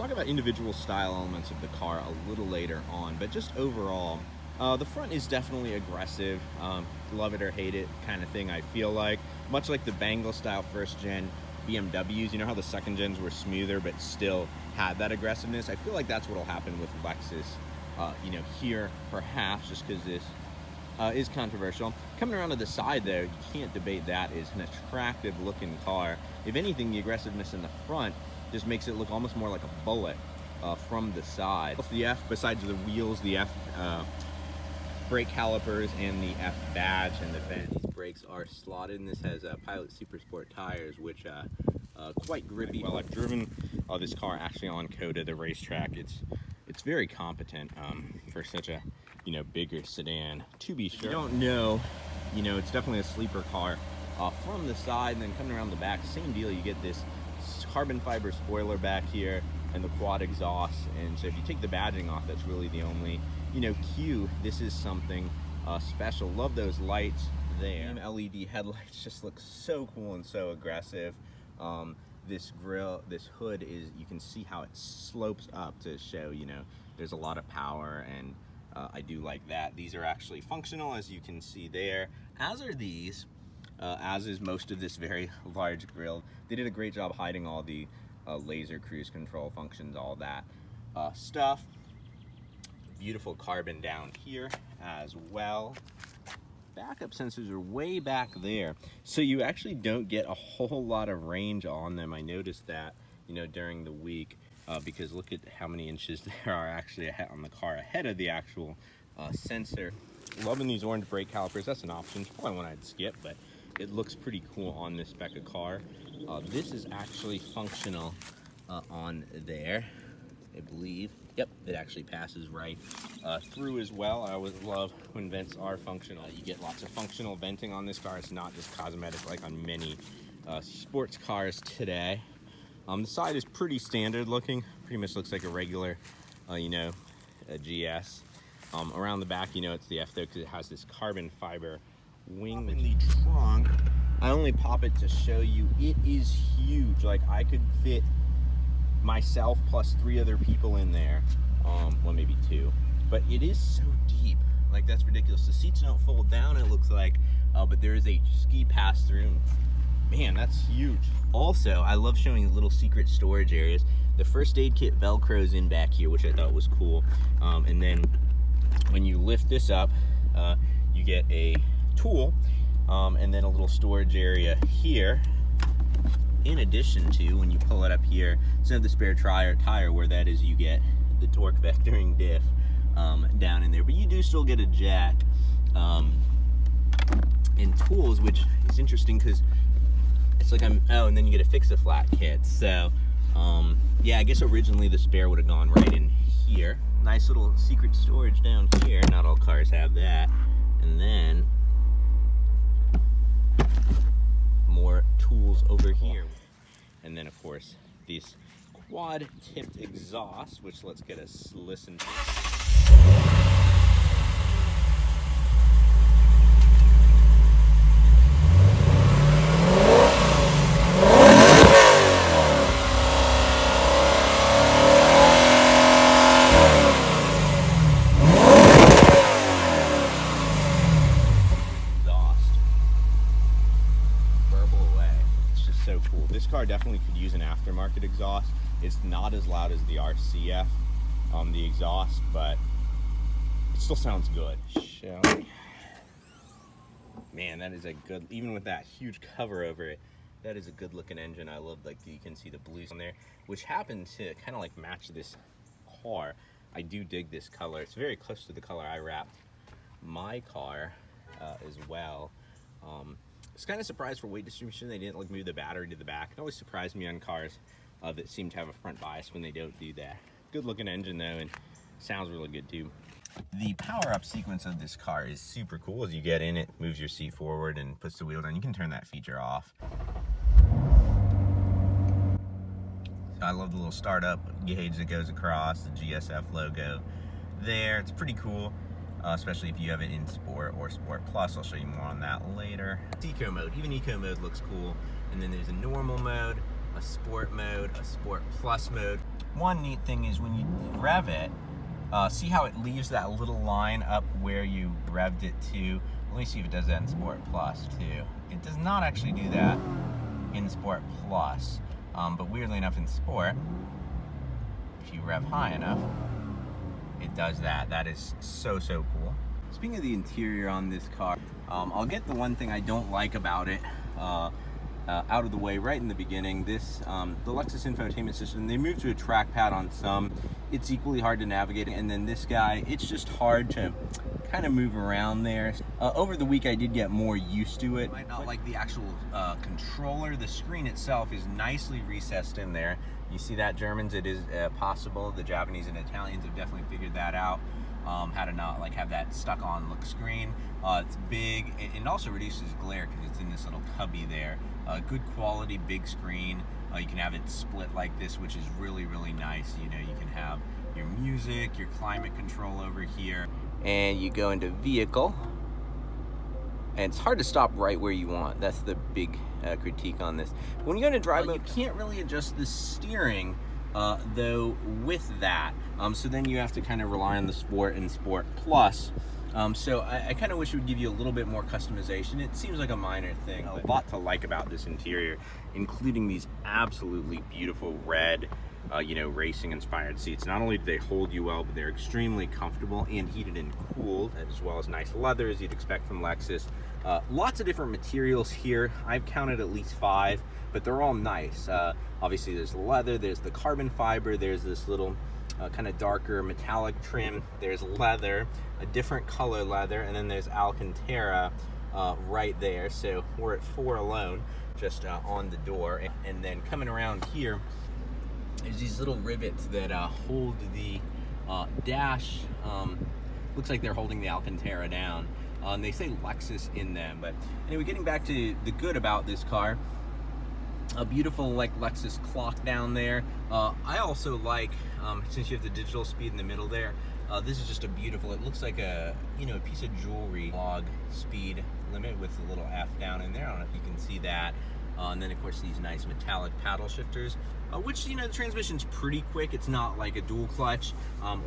talk about individual style elements of the car a little later on, but just overall, the front is definitely aggressive, love it or hate it kind of thing, I feel like. Much like the Bangle style first gen BMWs, you know how the second gens were smoother but still had that aggressiveness? I feel like that's what will happen with Lexus, you know, here perhaps, just because this is controversial. Coming around to the side though, you can't debate that is an attractive looking car. If anything, the aggressiveness in the front just makes it look almost more like a bullet from the side. The F, besides the wheels, the F brake calipers and the F badge and the vent. These brakes are slotted, and this has Pilot Super Sport tires, which quite grippy. Well, I've driven this car actually on COTA, the racetrack. It's very competent for such a, you know, bigger sedan, to be sure. If you don't know, you know, it's definitely a sleeper car. From the side and then coming around the back, same deal. You get this carbon fiber spoiler back here and the quad exhaust, and so if you take the badging off, that's really the only, you know, cue. This is something special. Love those lights there. LED headlights just look so cool and so aggressive. This grill, this hood is, you can see how it slopes up to show, you know, there's a lot of power, and I do like that. These are actually functional, as you can see there, as are these, as is most of this very large grille. They did a great job hiding all the laser cruise control functions, all that stuff. Beautiful carbon down here as well. Backup sensors are way back there, so you actually don't get a whole lot of range on them. I noticed that, you know, during the week, because look at how many inches there are actually ahead on the car ahead of the actual sensor. Loving these orange brake calipers. That's an option. It's probably one I'd skip, but it looks pretty cool on this spec of car. This is actually functional on there, I believe. Yep, it actually passes right through as well. I always love when vents are functional. You get lots of functional venting on this car. It's not just cosmetic like on many sports cars today. The side is pretty standard looking. Pretty much looks like a regular, you know, a GS. Around the back, you know, it's the F though, because it has this carbon fiber wing. In the trunk, I only pop it to show you, it is huge. Like, I could fit myself plus 3 other people in there, well, maybe 2, but it is so deep. Like, that's ridiculous. The seats don't fold down, it looks like, but there is a ski pass through. Man, that's huge. Also, I love showing little secret storage areas. The first aid kit velcros in back here, which I thought was cool, and then when you lift this up, you get a tool, and then a little storage area here. In addition to, when you pull it up here, instead of the spare tire where that is, you get the torque vectoring diff down in there. But you do still get a jack and tools, which is interesting because it's like and then you get a fix-a-flat kit. So, yeah, I guess originally the spare would have gone right in here. Nice little secret storage down here. Not all cars have that. And then more tools over here. And then, of course, these quad-tipped exhausts, which let's get a listen to. This car definitely could use an aftermarket exhaust. It's not as loud as the RCF, the exhaust, but it still sounds good. Man, that is a good, even with that huge cover over it, that is a good looking engine. I love, like, you can see the blues on there, which happen to kind of like match this car. I do dig this color. It's very close to the color I wrapped my car as well. I was kind of surprised for weight distribution they didn't like move the battery to the back. It always surprised me on cars that seem to have a front bias when they don't do that. Good looking engine though, and sounds really good too. The power up sequence of this car is super cool. As you get in, it moves your seat forward and puts the wheel down. You can turn that feature off. I love the little startup gauge that goes across, the GS-F logo there. It's pretty cool. Especially if you have it in Sport or Sport Plus. I'll show you more on that later. It's Eco mode. Even Eco mode looks cool. And then there's a normal mode. a sport mode, a sport plus mode. One neat thing is when you rev it, see how it leaves that little line up where you revved it to. Let me see if it does that in Sport Plus too. It does not actually do that in Sport Plus, but weirdly enough in Sport, if you rev high enough, it does that. That is so cool. Speaking of the interior on this car, I'll get the one thing I don't like about it out of the way right in the beginning. This, the Lexus infotainment system, they moved to a trackpad on some. It's equally hard to navigate, and then this guy, it's just hard to kind of move around there. Over the week I did get more used to it. Might not like the actual controller. The screen itself is nicely recessed in there. You see that, Germans? It is possible. The Japanese and Italians have definitely figured that out. How to not like have that stuck on look screen. It's big. It also reduces glare because it's in this little cubby there. Good quality big screen. You can have it split like this, which is really nice. You know, you can have your music, your climate control over here, and you go into vehicle, and it's hard to stop right where you want. That's the big critique on this. When you go into drive mode, you can't really adjust the steering though with that. So then you have to kind of rely on the Sport and Sport Plus. So I kind of wish it would give you a little bit more customization. It seems like a minor thing. A lot to like about this interior, including these absolutely beautiful red, you know, racing inspired seats. Not only do they hold you well, but they're extremely comfortable and heated and cooled, as well as nice leather as you'd expect from Lexus. Lots of different materials here. I've counted at least 5, but they're all nice. Obviously there's the leather, there's the carbon fiber, there's this little kind of darker metallic trim, there's leather, a different color leather, and then there's Alcantara right there. So we're at 4 alone, just on the door. And then coming around here, there's these little rivets that hold the dash. Looks like they're holding the Alcantara down. They say Lexus in them. But anyway, getting back to the good about this car, a beautiful like Lexus clock down there. I also like, since you have the digital speed in the middle there, this is just a beautiful, it looks like a, you know, a piece of jewelry log speed limit with a little F down in there. I don't know if you can see that. And then of course these nice metallic paddle shifters, which, you know, the transmission's pretty quick. It's not like a dual clutch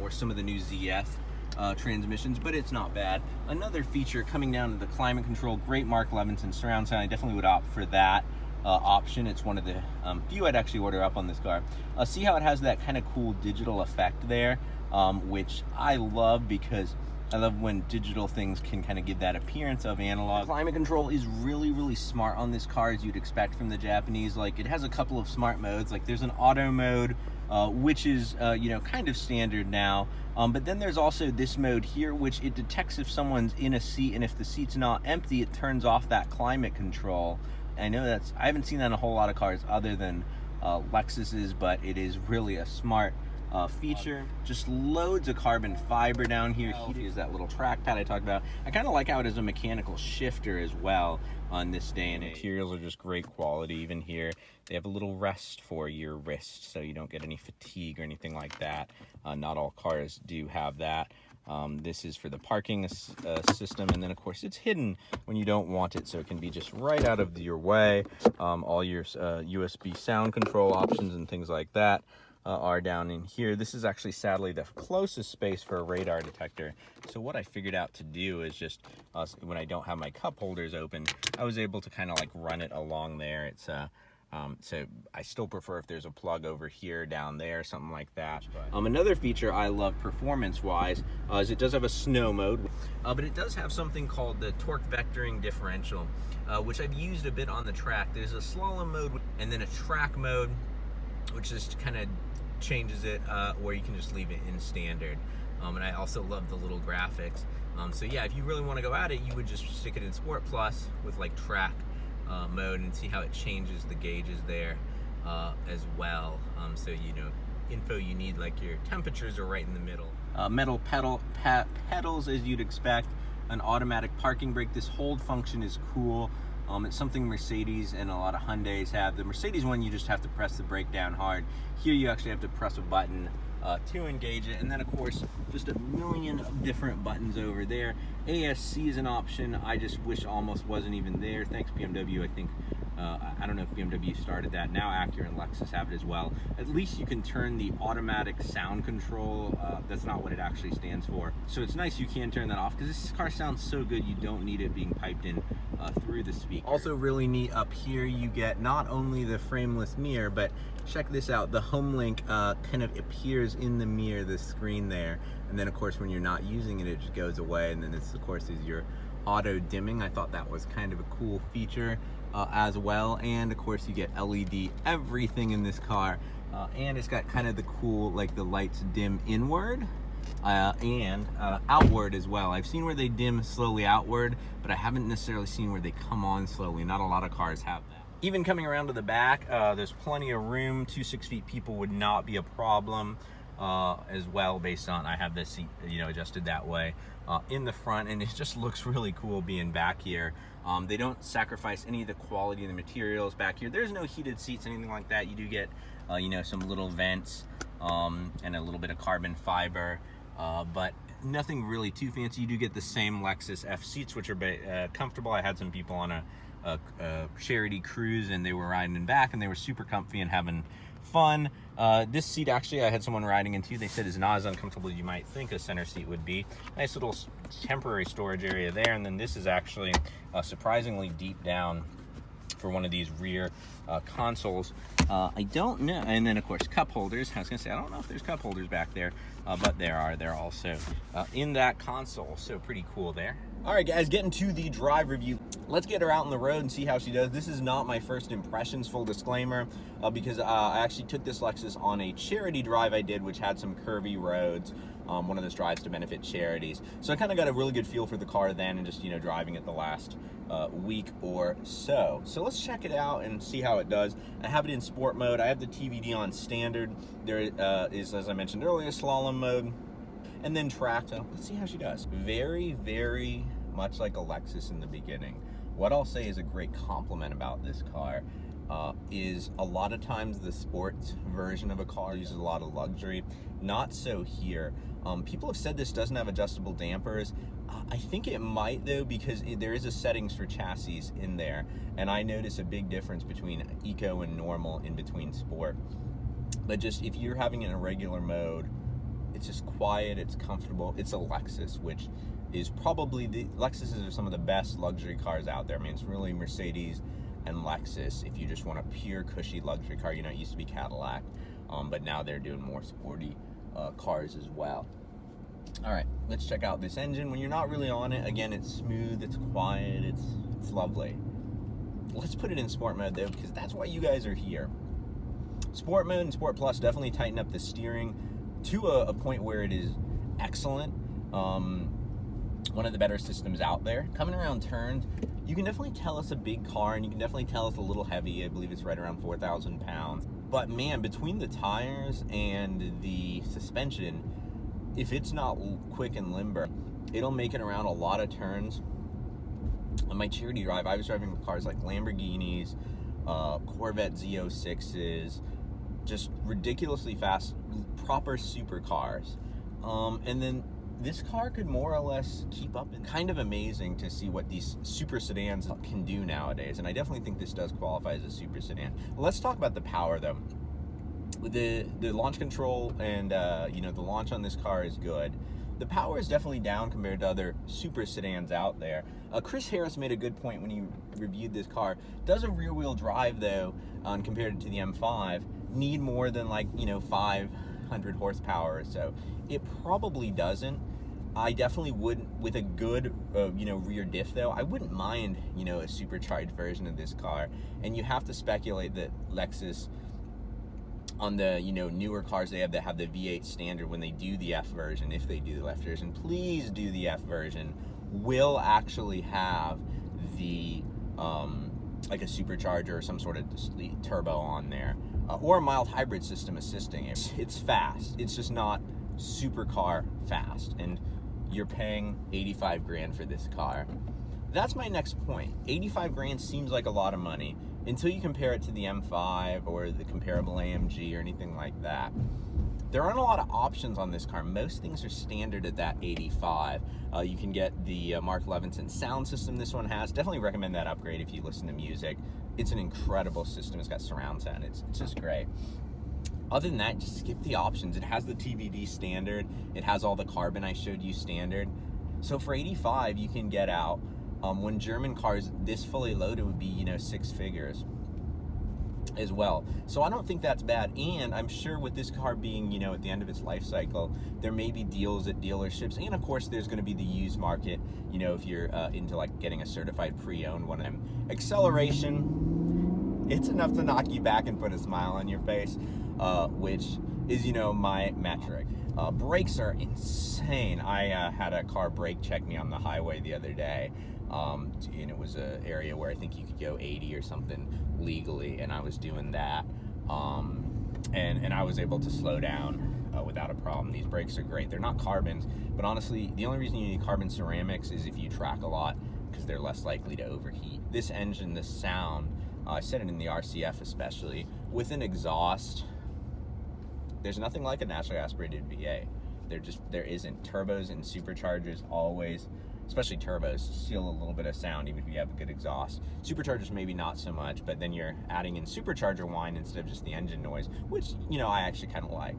or some of the new ZF transmissions, but it's not bad. Another feature coming down to the climate control, great Mark Levinson surround sound. I definitely would opt for that option. It's one of the few I'd actually order up on this car. See how it has that kind of cool digital effect there, which I love because I love when digital things can kind of give that appearance of analog. Climate control is really smart on this car, as you'd expect from the Japanese. Like, it has a couple of smart modes. Like, there's an auto mode, which is you know, kind of standard now, but then there's also this mode here, which it detects if someone's in a seat, and if the seat's not empty, it turns off that climate control. I know that's, I haven't seen that in a whole lot of cars other than Lexus's, but it is really a smart feature. Just loads of carbon fiber down here. Here's that little trackpad I talked about. I kind of like how it is a mechanical shifter as well on this day and age. Materials are just great quality. Even here, they have a little rest for your wrist, so you don't get any fatigue or anything like that. Not all cars do have that. This is for the parking system, and then of course it's hidden when you don't want it, so it can be just right out of your way. All your USB sound control options and things like that are down in here. This is actually sadly the closest space for a radar detector. So what I figured out to do is just, when I don't have my cup holders open, I was able to kind of like run it along there. It's so I still prefer if there's a plug over here, down there, something like that. Another feature I love performance-wise is it does have a snow mode, but it does have something called the torque vectoring differential, which I've used a bit on the track. There's a slalom mode and then a track mode, which just kind of changes it, or you can just leave it in standard. And I also love the little graphics. So yeah, if you really want to go at it, you would just stick it in Sport Plus with like track mode and see how it changes the gauges there as well. So, you know, info you need, like your temperatures are right in the middle. Metal pedals as you'd expect, an automatic parking brake. This hold function is cool. It's something Mercedes and a lot of Hyundais have. The Mercedes one, you just have to press the brake down hard. Here you actually have to press a button to engage it. And then of course, just a million of different buttons over there. ASC is an option. I just wish almost wasn't even there. Thanks BMW, I think. I don't know if BMW started that. Now Acura and Lexus have it as well. At least you can turn the automatic sound control. That's not what it actually stands for. So it's nice you can turn that off, because this car sounds so good you don't need it being piped in through the speaker. Also really neat up here, you get not only the frameless mirror, but check this out. The home link kind of appears in the mirror, the screen there. And then of course when you're not using it, it just goes away. And then this of course is your auto dimming. I thought that was kind of a cool feature as well. And of course you get LED everything in this car, and it's got kind of the cool, like the lights dim inward and outward as well. I've seen where they dim slowly outward, but I haven't necessarily seen where they come on slowly. Not a lot of cars have that. Even coming around to the back, there's plenty of room. 2 6-feet people would not be a problem as well, based on I have this seat, you know, adjusted that way in the front, and it just looks really cool being back here. They don't sacrifice any of the quality of the materials back here. There's no heated seats, anything like that. You do get you know, some little vents and a little bit of carbon fiber, but nothing really too fancy. You do get the same Lexus F seats, which are comfortable. I had some people on a charity cruise, and they were riding in back, and they were super comfy and having fun. This seat, actually, I had someone riding into. They said is not as uncomfortable as you might think a center seat would be. Nice little temporary storage area there. And then this is actually surprisingly deep down for one of these rear consoles. I don't know. And then of course cup holders. I was gonna say, I don't know if there's cup holders back there, but there are. They're also in that console, so pretty cool there. All right, guys, getting to the drive review. Let's get her out on the road and see how she does. This is not my first impressions, full disclaimer, because I actually took this Lexus on a charity drive I did, which had some curvy roads. One of those drives to benefit charities. So I kind of got a really good feel for the car then, and just, you know, driving it the last week or so. So let's check it out and see how it does. I have it in sport mode. I have the TVD on standard. There is, as I mentioned earlier, slalom mode, and then track. So let's see how she does. Very, very much like a Lexus in the beginning. What I'll say is a great compliment about this car is a lot of times the sports version of a car uses a lot of luxury. Not so here. People have said this doesn't have adjustable dampers. I think it might though, because there is a settings for chassis in there, and I notice a big difference between eco and normal in between sport. But just if you're having it in a regular mode, it's just quiet, it's comfortable. It's a Lexus, which is probably Lexuses are some of the best luxury cars out there. I mean, it's really Mercedes and Lexus if you just want a pure cushy luxury car. You know, it used to be Cadillac, but now they're doing more sporty cars as well. All right, let's check out this engine. When you're not really on it, again, it's smooth, it's quiet, it's lovely. Let's put it in sport mode though, because that's why you guys are here. Sport mode and Sport Plus definitely tighten up the steering to a point where it is excellent. One of the better systems out there. Coming around turns, you can definitely tell it's a big car, and you can definitely tell it's a little heavy. I believe it's right around 4,000 pounds. But man, between the tires and the suspension, if it's not quick and limber, it'll make it around a lot of turns. On my charity drive, I was driving with cars like Lamborghinis, Corvette Z06s, just ridiculously fast, proper supercars. And then this car could more or less keep up. And kind of amazing to see what these super sedans can do nowadays. And I definitely think this does qualify as a super sedan. Let's talk about the power though. The launch control and you know, the launch on this car is good. The power is definitely down compared to other super sedans out there. Chris Harris made a good point when he reviewed this car. Does a rear wheel drive though, compared to the M5, need more than, like, you know, 500 horsepower or so? It probably doesn't. I definitely wouldn't, with a good you know, rear diff though, I wouldn't mind, you know, a supercharged version of this car. And you have to speculate that Lexus, on the, you know, newer cars they have that have the V8 standard, when they do the F version, if they do the F version, please do the F version, will actually have the like a supercharger or some sort of turbo on there, or a mild hybrid system assisting it. It's fast, it's just not supercar fast, and you're paying 85 grand for this car. That's my next point. 85 grand seems like a lot of money until you compare it to the M5 or the comparable AMG or anything like that. There aren't a lot of options on this car. Most things are standard at that 85. You can get the Mark Levinson sound system this one has. Definitely recommend that upgrade if you listen to music. It's an incredible system. It's got surround sound. It's just great. Other than that, just skip the options. It has the TVD standard. It has all the carbon I showed you standard. So for 85, you can get out. When German cars this fully loaded would be, you know, 6 figures as well. So I don't think that's bad. And I'm sure with this car being, you know, at the end of its life cycle, there may be deals at dealerships. And of course, there's going to be the used market, you know, if you're into like getting a certified pre-owned one of them. Acceleration, it's enough to knock you back and put a smile on your face, which is, you know, my metric. Brakes are insane. I had a car brake check me on the highway the other day. And it was an area where I think you could go 80 or something legally, and I was doing that, and I was able to slow down without a problem. These brakes are great. They're not carbons, but honestly, the only reason you need carbon ceramics is if you track a lot, because they're less likely to overheat. This engine, this sound, I said it in the RCF especially, with an exhaust, there's nothing like a naturally aspirated V8. There isn't. Turbos and superchargers always, especially turbos, steal a little bit of sound even if you have a good exhaust. Superchargers maybe not so much, but then you're adding in supercharger whine instead of just the engine noise, which, you know, I actually kind of like.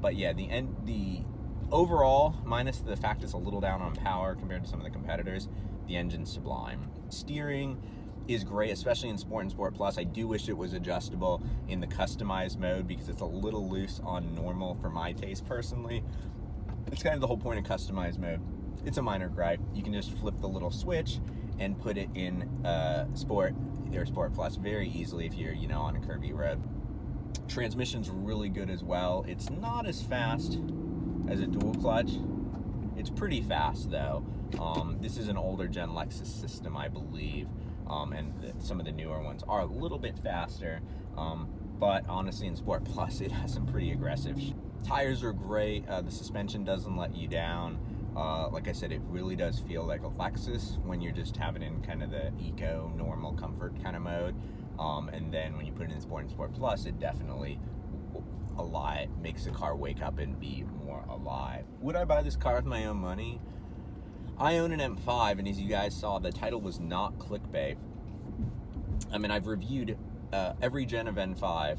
But yeah, the overall, minus the fact it's a little down on power compared to some of the competitors, the engine's sublime. Steering is great, especially in Sport and Sport Plus. I do wish it was adjustable in the customized mode because it's a little loose on normal for my taste personally. It's kind of the whole point of customized mode. It's a minor gripe. You can just flip the little switch and put it in Sport or Sport Plus very easily if you're, you know, on a curvy road. Transmission's really good as well. It's not as fast as a dual clutch. It's pretty fast though. This is an older gen Lexus system, I believe. And some of the newer ones are a little bit faster, but honestly in Sport Plus it has some pretty aggressive tires are great. The suspension doesn't let you down. Like I said, it really does feel like a Lexus when you're just having it in kind of the eco normal comfort kind of mode, and then when you put it in Sport and Sport Plus, it definitely makes the car wake up and be more alive. Would I buy this car with my own money? I own an M5, and as you guys saw, the title was not clickbait. I mean, I've reviewed every gen of M5,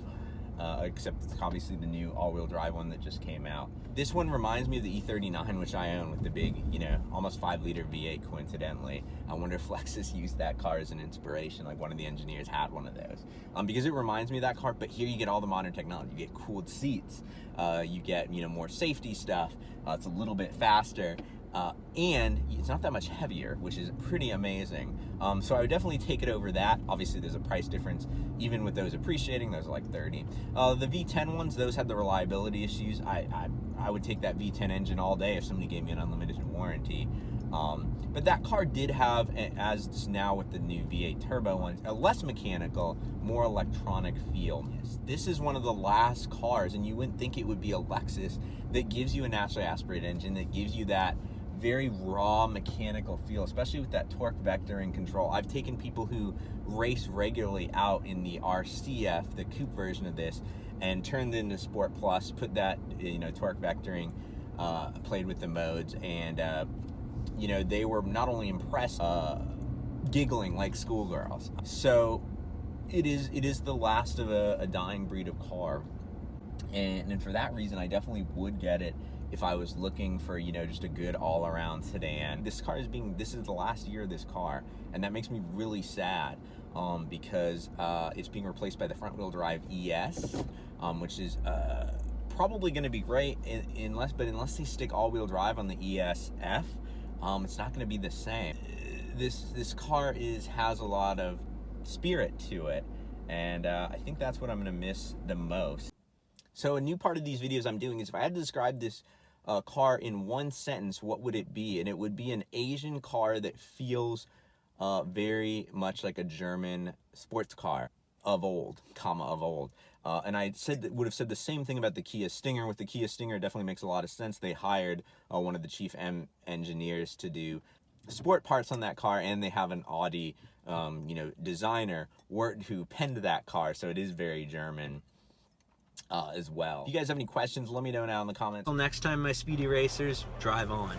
except obviously the new all-wheel drive one that just came out. This one reminds me of the E39, which I own, with the big, you know, almost 5-liter V8, coincidentally. I wonder if Lexus used that car as an inspiration, like one of the engineers had one of those. Because it reminds me of that car, but here you get all the modern technology. You get cooled seats, you get, you know, more safety stuff, it's a little bit faster, and it's not that much heavier, which is pretty amazing. So I would definitely take it over that. Obviously there's a price difference, even with those appreciating, those are like 30. The V10 ones, those had the reliability issues. I would take that V10 engine all day if somebody gave me an unlimited warranty. But that car did have, as now with the new V8 turbo ones, a less mechanical, more electronic feel. This is one of the last cars, and you wouldn't think it would be a Lexus, that gives you a naturally aspirated engine, that gives you that very raw mechanical feel, especially with that torque vectoring control. I've taken people who race regularly out in the RCF, the coupe version of this, and turned it into Sport Plus, put that, you know, torque vectoring, played with the modes, and you know, they were not only impressed, giggling like schoolgirls. So it is the last of a dying breed of car, and for that reason I definitely would get it if I was looking for, you know, just a good all-around sedan. This is the last year of this car, and that makes me really sad, because it's being replaced by the front-wheel drive ES, which is probably going to be great, unless they stick all-wheel drive on the ES-F, it's not going to be the same. This car has a lot of spirit to it, and I think that's what I'm going to miss the most. So a new part of these videos I'm doing is, if I had to describe this car in one sentence, what would it be? And it would be an Asian car that feels very much like a German sports car of old, and I would have said the same thing about the Kia Stinger. With the Kia Stinger, it definitely makes a lot of sense. They hired one of the chief engineers to do sport parts on that car, and they have an Audi, you know, designer who penned that car, so it is very German. as well. If you guys have any questions, let me know down in the comments. Until next time, my speedy racers, drive on.